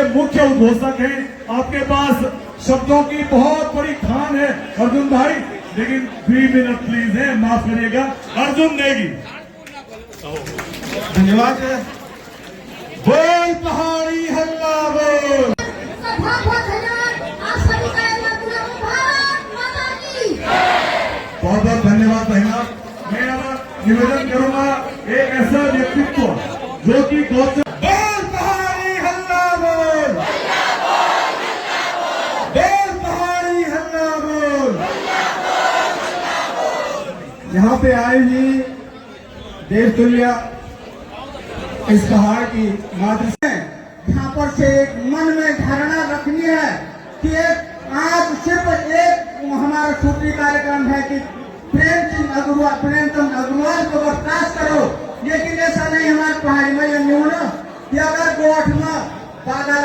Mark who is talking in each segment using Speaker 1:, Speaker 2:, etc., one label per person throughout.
Speaker 1: मुख्य उद्घोषक हैं। आपके पास शब्दों की बहुत बड़ी खान है अर्जुन भाई, लेकिन 3 मिनट प्लीज है, माफ करिएगा। अर्जुन नेगी।
Speaker 2: धन्यवाद। बोल पहाड़ी हल्ला बोल। बहुत बहुत धन्यवाद बहना। मैं अब निवेदन करूंगा एक ऐसा व्यक्तित्व जो कि बोल पहाड़ी हल्ला बोल, बोल पहाड़ी हल्ला बोल। यहाँ पे आए ही देश दुनिया इस पहाड़ की मात्र से यहाँ पर से एक मन में धारणा रखनी है कि आज सिर्फ एक हमारा सूत्री कार्यक्रम है कि प्रेमचंद अग्रवाल को बर्दाश्त करो, लेकिन ऐसा नहीं हमारे पहाड़ी में ये न्यून कि अगर गोठ में बाधा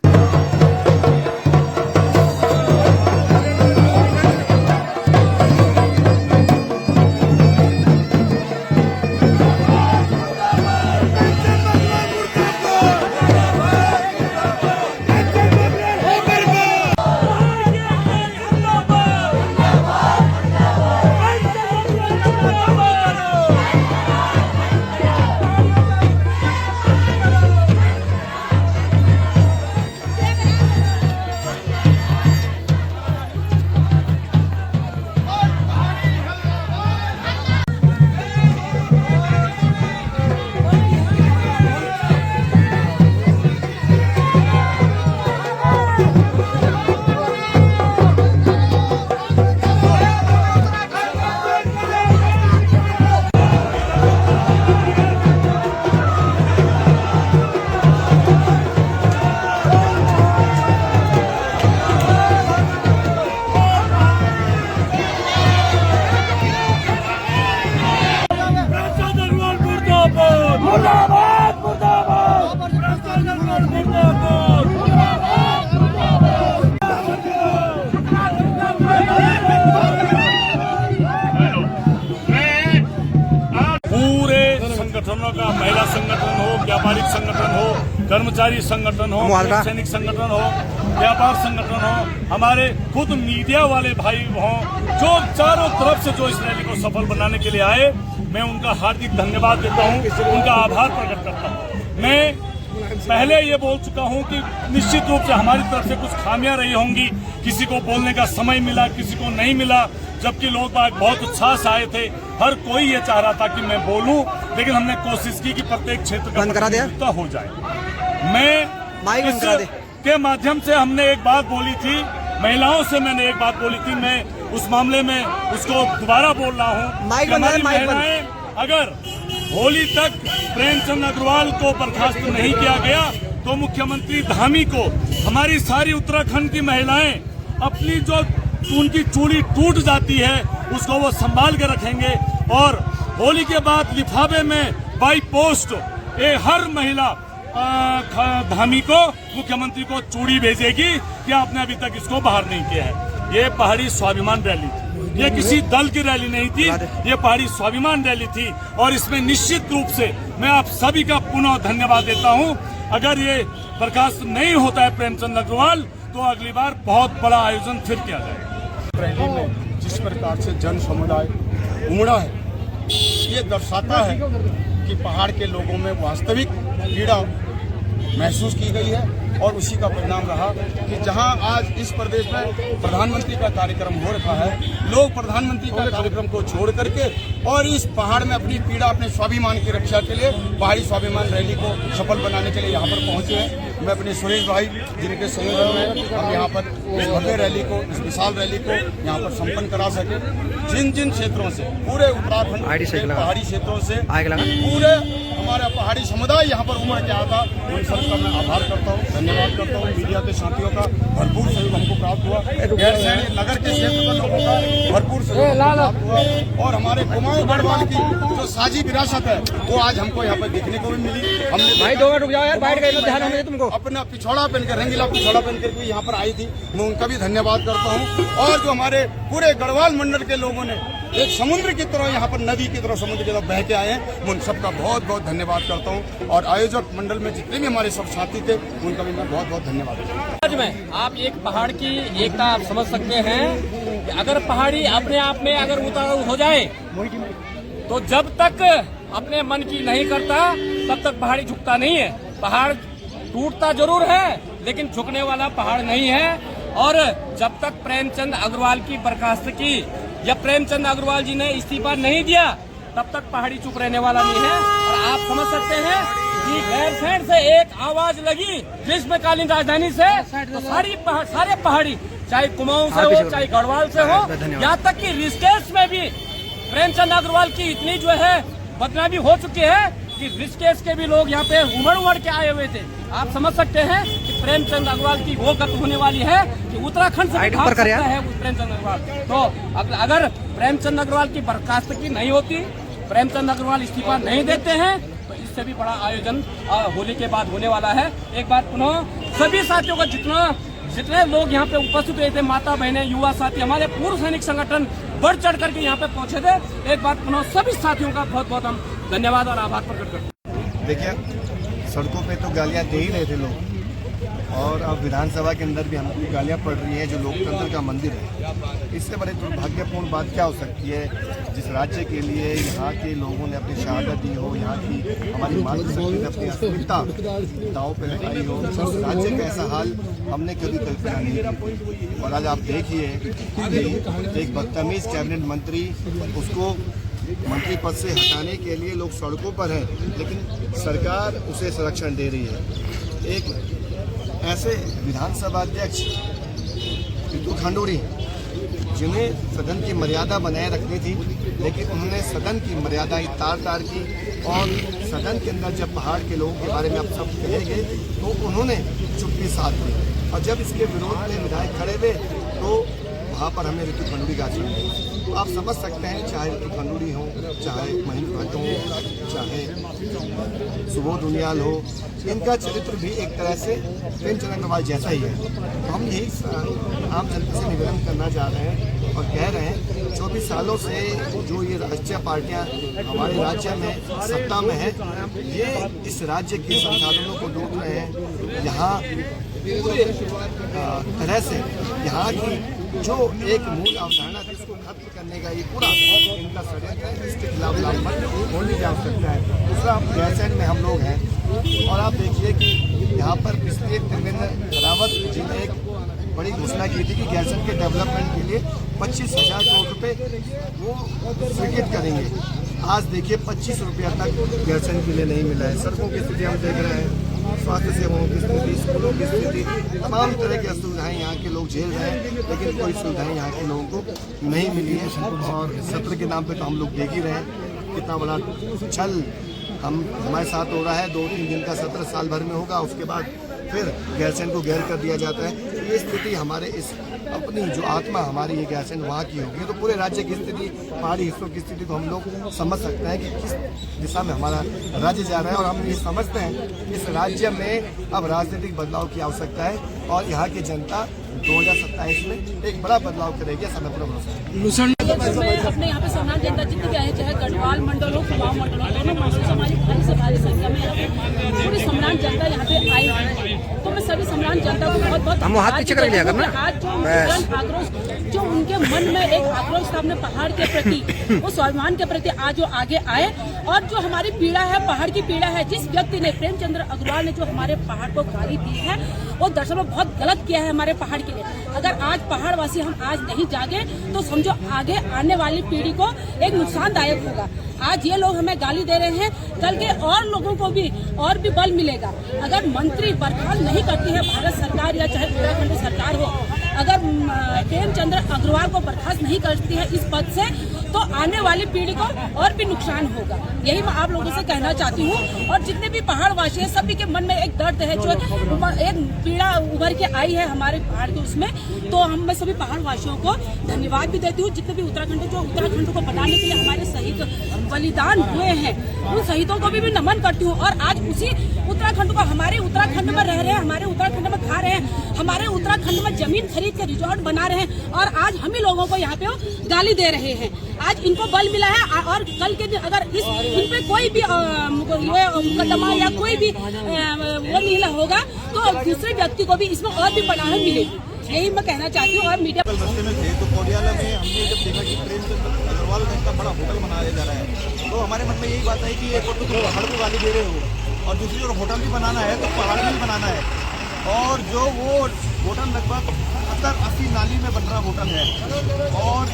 Speaker 1: संगठनों का, महिला संगठन हो, व्यापारिक संगठन हो, कर्मचारी संगठन हो, सैनिक संगठन हो, व्यापार संगठन हो, हमारे खुद मीडिया वाले भाई हों, जो चारों तरफ से जो इस रैली को सफल बनाने के लिए आए, मैं उनका हार्दिक धन्यवाद देता हूं, उनका आभार प्रकट करता हूं। मैं पहले ये बोल चुका हूं कि निश्चित रूप से हमारी तरफ से कुछ खामियां रही होंगी, किसी को बोलने का समय मिला, किसी को नहीं मिला, जबकि लोग बहुत उत्साह से आए थे। हर कोई ये चाह रहा था कि मैं बोलूं, लेकिन हमने कोशिश की कि प्रत्येक क्षेत्र का प्रतिनिधित्व हो जाए। मैं के माध्यम से हमने एक बात बोली थी, महिलाओं से मैंने एक बात बोली थी, मैं उस मामले में उसको दोबारा बोल रहा हूँ। हमारी महिलाएं अगर होली तक प्रेमचंद अग्रवाल को बर्खास्त नहीं किया गया तो मुख्यमंत्री धामी को हमारी सारी उत्तराखंड की महिलाएं अपनी जो उनकी चूड़ी टूट जाती है उसको वो संभाल के रखेंगे, और होली के बाद लिफाफे में बाई पोस्ट हर महिला धामी को, मुख्यमंत्री को चूड़ी भेजेगी कि आपने अभी तक इसको बाहर नहीं किया है। ये पहाड़ी स्वाभिमान रैली थी, ये किसी दल की रैली नहीं थी, ये पहाड़ी स्वाभिमान रैली थी, और इसमें निश्चित रूप से मैं आप सभी का पुनः धन्यवाद देता हूं। अगर ये बर्खास्त नहीं होता है प्रेमचंद अग्रवाल तो अगली बार बहुत बड़ा आयोजन फिर किया जाएगा।
Speaker 3: रैली में जिस प्रकार से जन समुदाय उमड़ा है, ये दर्शाता है कि पहाड़ के लोगों में वास्तविक पीड़ा महसूस की गई है, और उसी का परिणाम रहा कि जहां आज इस प्रदेश में प्रधानमंत्री का कार्यक्रम हो रखा है, लोग प्रधानमंत्री का कार्यक्रम को छोड़ करके और इस पहाड़ में अपनी पीड़ा, अपने स्वाभिमान की रक्षा के लिए पहाड़ी स्वाभिमान रैली को सफल बनाने के लिए यहाँ पर पहुंचे हैं। मैं अपने सुरेश भाई जिनके संयोजन में हम यहाँ पर इस भव्य रैली को, इस विशाल रैली को यहाँ पर संपन्न करा सके। जिन जिन क्षेत्रों से, पूरे उत्तराखंड पहाड़ी क्षेत्रों से पूरे हमारा पहाड़ी समुदाय यहाँ पर उमड़ के आता, उन सबका मैं आभार करता हूँ, धन्यवाद करता हूँ। मीडिया के साथियों का भरपूर सहयोग हमको प्राप्त हुआ, गैरसैंण नगर के क्षेत्र के लोगों का भरपूर सहयोग प्राप्त हुआ, और हमारे कुमाऊं गढ़वाल की जो साझी विरासत है वो आज हमको यहाँ पर देखने को भी मिली। हमने भाई 2 मिनट रुक जाओ यार, बैठ गए ध्यान होंगे तुमको। अपना पिछौड़ा पहनकर, रंगीला पिछौड़ा पहनकर भी यहाँ पर आई थी, मैं उनका भी धन्यवाद करता हूँ। और जो हमारे पूरे गढ़वाल मंडल के लोगों ने एक समुद्र की तरह यहाँ पर नदी की तरह समुद्र की तरह बह के आए हैं। मैं उन सबका बहुत बहुत धन्यवाद करता हूँ और आयोजक मंडल में जितने भी हमारे सब साथी थे उनका भी मैं बहुत बहुत धन्यवाद करता हूँ।
Speaker 4: आज में आप एक पहाड़ की एकता आप समझ सकते हैं कि अगर पहाड़ी अपने आप में अगर उतारू हो जाए तो जब तक अपने मन की नहीं करता तब तक पहाड़ी झुकता नहीं है। पहाड़ टूटता जरूर है लेकिन झुकने वाला पहाड़ नहीं है। और जब तक प्रेमचंद अग्रवाल की बर्खास्तगी या प्रेमचंद अग्रवाल जी ने इस्तीफा नहीं दिया तब तक पहाड़ी चुप रहने वाला नहीं है। और आप समझ सकते हैं कि गैरसैंण से एक आवाज लगी ग्रीष्मकालीन राजधानी से तो सारे पहाड़ी चाहे कुमाऊं से हो चाहे गढ़वाल से हो, यहाँ तक कि ऋषिकेश में भी प्रेमचंद अग्रवाल की इतनी जो है बदनामी हो चुकी है कि ऋषिकेश के भी लोग यहाँ पे उमड़ के आए हुए थे। आप समझ सकते हैं कि प्रेमचंद अग्रवाल की वो गत होने वाली है कि उत्तराखंड से भी भाग सकता है प्रेमचंद अग्रवाल। तो अगर प्रेमचंद अग्रवाल की बर्खास्तगी नहीं होती, प्रेमचंद अग्रवाल इस्तीफा नहीं देते हैं तो इससे भी बड़ा आयोजन होली के बाद होने वाला है। एक बात पुनः सभी साथियों का जितने लोग यहाँ पे उपस्थित हुए थे, माता बहनें, युवा साथी, हमारे पूर्व सैनिक संगठन बढ़ चढ़ करके यहाँ पे पहुंचे थे। एक बात पुनः सभी साथियों का बहुत बहुत हम धन्यवाद और आभार प्रकट करते हैं।
Speaker 5: देखिए, सड़कों पे तो गालियां दे ही रहे थे लोग और अब विधानसभा के अंदर भी हमको गालियां पड़ रही है जो लोकतंत्र का मंदिर है। इससे बड़े दुर्भाग्यपूर्ण बात क्या हो सकती है? जिस राज्य के लिए यहाँ के लोगों ने अपनी शहादत दी हो, यहाँ की हमारी मातृशक्ति ने अपनी अस्मिता दांव पे लगाई हो, उस राज्य का ऐसा हाल हमने कभी कल्पना नहीं की। और आज आप देखिए एक बदतमीज कैबिनेट मंत्री, उसको मंत्री पद से हटाने के लिए लोग सड़कों पर हैं लेकिन सरकार उसे संरक्षण दे रही है। एक ऐसे विधानसभा अध्यक्ष रितु खंडूरी जिन्हें सदन की मर्यादा बनाए रखनी थी लेकिन उन्होंने सदन की मर्यादाएं तार की और सदन के अंदर जब पहाड़ के लोगों के बारे में आप सब कहे गए तो उन्होंने चुप्पी साध ली और जब इसके विरोध में विधायक खड़े हुए तो वहाँ पर हमें रितु खंडूरी का आचरण मिला। तो आप समझ सकते हैं चाहे रितु खंडूरी हो, चाहे महेंद्र भट्ट हो, चाहे सुबोध उनियाल हो, इनका चरित्र भी एक तरह से प्रेमचंद अग्रवाल जैसा ही है। तो हम यही आम जनता से निवेदन करना चाह रहे हैं और कह रहे हैं 24 सालों से जो ये राष्ट्रीय पार्टियां हमारे राज्य में सत्ता में है, ये इस राज्य के संसाधनों को लूट रहे हैं। यहाँ पूरे तरह से यहाँ की जो एक मूल अवधारणा थी उसको खत्म करने का ये पूरा इनका षड्यंत्र है। इसके खिलाफ लामबंद होने की आवश्यकता है। दूसरा, गैरसैंण में हम लोग हैं और आप देखिए कि यहाँ पर पिछले त्रिवेंद्र रावत जी ने एक बड़ी घोषणा की थी कि गैरसैंण के डेवलपमेंट के लिए 25,000 करोड़ रुपए वो स्वीकृत करेंगे। आज देखिए 25 रुपया तक गैरसैंण के लिए नहीं मिला है। सड़कों की स्थिति हम देख रहे हैं, स्वास्थ्य सेवाओं की स्थिति, स्कूलों की स्थिति, तमाम तरह की असुविधाएं यहाँ के लोग झेल रहे हैं लेकिन कोई सुविधाएं यहाँ के लोगों को नहीं मिली है। और सत्र के नाम पे तो हम लोग देख ही रहे हैं कितना बड़ा छल हमारे साथ हो रहा है। 2-3 दिन का सत्र साल भर में होगा, उसके बाद फिर गैरसैंण को गैर कर दिया जाता है। ये स्थिति हमारे इस अपनी जो आत्मा हमारी ये गैरसैंण वहाँ की होगी तो पूरे राज्य की स्थिति, पहाड़ी हिस्सों की स्थिति को हम लोग समझ सकते हैं कि किस दिशा में हमारा राज्य जा रहा है। और हम ये समझते हैं इस राज्य में अब राजनीतिक बदलाव की आवश्यकता है और यहाँ की जनता 2027 में एक बड़ा बदलाव करेगी, ऐसा मैं पूरा भरोसा है।
Speaker 6: अपने यहाँ पे सम्मान जनता जितनी भी आए, चाहे गढ़वाल मंडल हो, कुमाऊं मंडल हो, दोनों मंडल से हमारी भारी से भारी संख्या में यहाँ पे पूरी सम्मान जनता यहाँ पे आई है। तो मैं सभी सम्मान जनता को बहुत बहुत आज जो जन आक्रोश जो उनके मन में एक आक्रोश था अपने पहाड़ के प्रति, वो स्वाभिमान के प्रति आज वो आगे आए। और जो हमारी पीड़ा है, पहाड़ की पीड़ा है, जिस व्यक्ति ने प्रेमचंद अग्रवाल ने जो हमारे पहाड़ को गाली दी है वो दरअसल में बहुत गलत किया है हमारे पहाड़ के लिए। अगर आज पहाड़ वासी हम आज नहीं जागे तो समझो आगे आने वाली पीढ़ी को एक नुकसानदायक होगा। आज ये लोग हमें गाली दे रहे हैं, कल के और लोगों को भी और भी बल मिलेगा। अगर मंत्री बर्खास्त नहीं करती है भारत सरकार या चाहे उत्तराखंड सरकार हो, अगर प्रेमचंद अग्रवाल को बर्खास्त नहीं करती है इस पद से तो आने वाली पीढ़ी को और भी नुकसान होगा। यही मैं आप लोगों से कहना चाहती हूँ। और जितने भी पहाड़ वासी हैं सभी के मन में एक दर्द है, जो एक पीड़ा उभर के आई है हमारे पहाड़ के उसमें। तो हम मैं सभी पहाड़ वासियों को धन्यवाद भी देती हूँ, जितने भी उत्तराखंड को बनाने के लिए हमारे शहीद बलिदान हुए हैं उन शहीदों को भी नमन करती हूँ। और आज उसी उत्तराखंड को हमारे उत्तराखंड में रह रहे हैं, हमारे उत्तराखंड में खा रहे हैं, हमारे उत्तराखंड में जमीन खरीद चीज के रिजॉर्ट बना रहे हैं और आज हम ही लोगों को यहाँ पे गाली दे रहे हैं। आज इनको बल मिला है और कल के दिन अगर इन पे कोई भी मुकदमा या कोई भी वो नहीं होगा तो दूसरे व्यक्ति को भी इसमें और भी बढ़ावा मिलेगी। यही मैं कहना चाहती हूँ। और मीडिया
Speaker 5: कल रास्ते में थे तो कोडियाला में हमने जब देखा कि प्रेमचंद अग्रवाल का इतना बड़ा होटल बनाया जा रहा है तो हमारे मन में यही बात है कि एक और तो पहाड़ को गाली दे रहे हो और दूसरी ओर होटल भी बनाना है तो पहाड़ भी बनाना है। और जो वो होटल लगभग 70-80 नाली में बन रहा होटल है और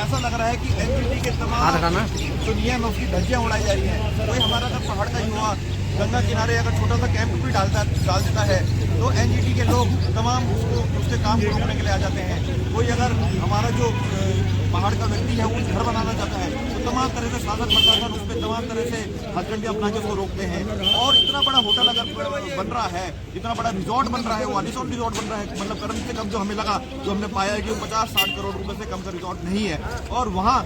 Speaker 5: ऐसा लग रहा है कि एनजीटी के तमाम दुनिया में उसकी धज्जियां उड़ाई जा रही हैं। कोई हमारा अगर पहाड़ का युवा गंगा किनारे अगर छोटा सा कैंप भी डाल देता है तो एनजीटी के लोग तमाम उसके काम को रोकने के लिए आ जाते हैं। कोई अगर हमारा जो पहाड़ का व्यक्ति है वो घर बनाना चाहता है तो तमाम तरह से शासन प्रशासन उस पर तमाम तरह से हथकंडे अपना के उसको रोकते हैं। और इतना बड़ा होटल अगर बन रहा है, इतना बड़ा रिजॉर्ट बन रहा है, वो आलिशान रिजॉर्ट बन रहा है, मतलब कम से कम जो हमें लगा, जो हमने पाया है कि वो 50-60 करोड़ रुपए से कम का रिजॉर्ट नहीं है और वहाँ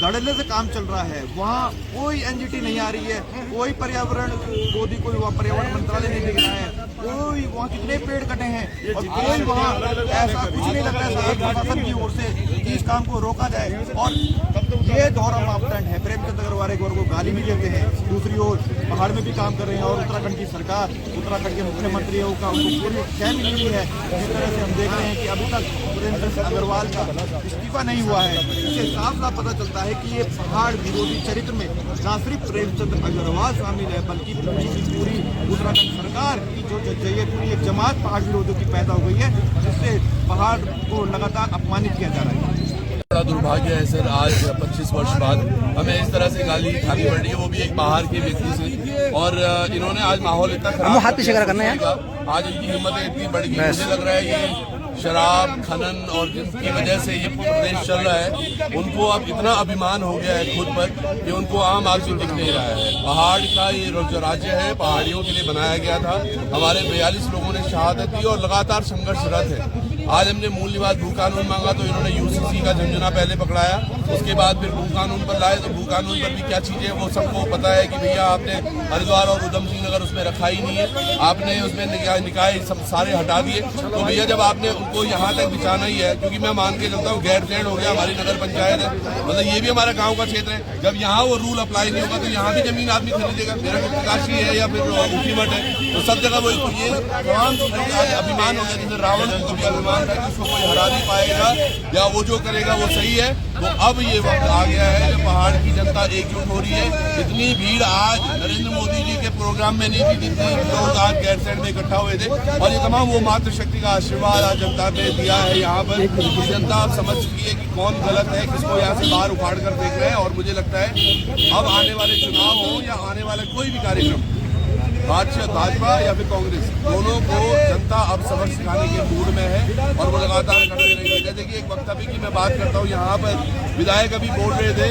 Speaker 5: धड़ल्ले से काम चल रहा है। वहाँ कोई एनजीटी नहीं आ रही है, कोई पर्यावरण विरोधी, कोई वहाँ पर्यावरण मंत्रालय नहीं दिख रहा है, कोई वहाँ कितने पेड़ कटे हैं और कोई वहाँ ऐसा कुछ नहीं लग रहा है प्रशासन की ओर से कि इस काम को रोका जाए। और ये दोहरा मापदंड है। प्रेमचंद अग्रवाल एक और को गाली भी देते हैं, दूसरी ओर पहाड़ में भी काम कर रहे हैं और उत्तराखंड की सरकार, उत्तराखंड के मुख्यमंत्री उनको पूरी चैन मिली है। जिस तरह से हम देख रहे हैं कि अभी तक प्रेमचंद अग्रवाल का इस्तीफा नहीं हुआ है, इससे साफ साफ पता चलता है कि ये पहाड़ विरोधी चरित्र में न सिर्फ प्रेमचंद अग्रवाल शामिल है बल्कि पूरी उत्तराखंड सरकार की जो पूरी एक जमात पहाड़ विरोधियों की पैदा हो गई है, जिससे पहाड़ को लगातार अपमानित किया जा रहा है।
Speaker 7: बड़ा दुर्भाग्य है सर, आज 25 वर्ष बाद हमें इस तरह से गाली खानी पड़ रही है, वो भी एक बाहर के व्यक्ति से। और इन्होंने आज माहौल इतना खराब आज इनकी हिम्मतें इतनी बढ़ गई। मुझे लग रहा है ये शराब खनन और जिसकी वजह से ये प्रदेश चल रहा है, उनको अब इतना अभिमान हो गया है खुद पर कि उनको आम आदमी दिख नहीं रहा है। पहाड़ का ये जो राज्य है पहाड़ियों के लिए बनाया गया था। हमारे 42 लोगों ने शहादत दी और लगातार संघर्षरत है। आज हमने मूल निवास भू कानून मांगा तो इन्होंने यूसीसी का झंझना पहले पकड़ाया, उसके बाद फिर भू कानून पर लाए तो भू कानून पर भी क्या चीजें वो सबको पता है कि भैया आपने हरिद्वार और उधम सिंह नगर उसमें रखा ही नहीं है, आपने उसमें निकाय सब सारे हटा दिए। तो भैया जब आपने उनको यहाँ तक बिछाना ही है, क्योंकि मैं मान के चलता हूँ गैरसैंण हो गया, हमारी नगर पंचायत है, मतलब ये भी हमारा गाँव का क्षेत्र है। जब यहाँ वो रूल अप्लाई नहीं होगा तो यहाँ भी जमीन आदमी खरीदेगा। मेरा काशी है या फिर ऊखीमठ है, तो सब जगह वो ये तमाम अभिमान हो गया। जैसे रावण को भी अभिमान है कि उसको कोई हरा नहीं पाएगा या वो जो करेगा वो सही है। तो अब ये वक्त आ गया है जब पहाड़ की जनता एकजुट हो रही है। इतनी भीड़ आज नरेंद्र मोदी जी के प्रोग्राम में नहीं थी जितने लोग आज गैरसैंण में इकट्ठा हुए थे, और ये तमाम वो मातृशक्ति का आशीर्वाद आज जनता ने दिया है यहाँ पर। जनता अब समझ चुकी है कि कौन गलत है, किसको यहाँ से बाहर उखाड़ कर देख रहे हैं। और मुझे लगता है अब आने वाले चुनाव हो या आने वाला कोई भी कार्यक्रम, भाजपा या फिर कांग्रेस, दोनों को जनता अब सबक सिखाने के मूड में है और वो लगातार करते रहेंगे। जैसे कि एक वक्त अभी की मैं बात करता हूँ, यहाँ पर विधायक अभी बोल रहे थे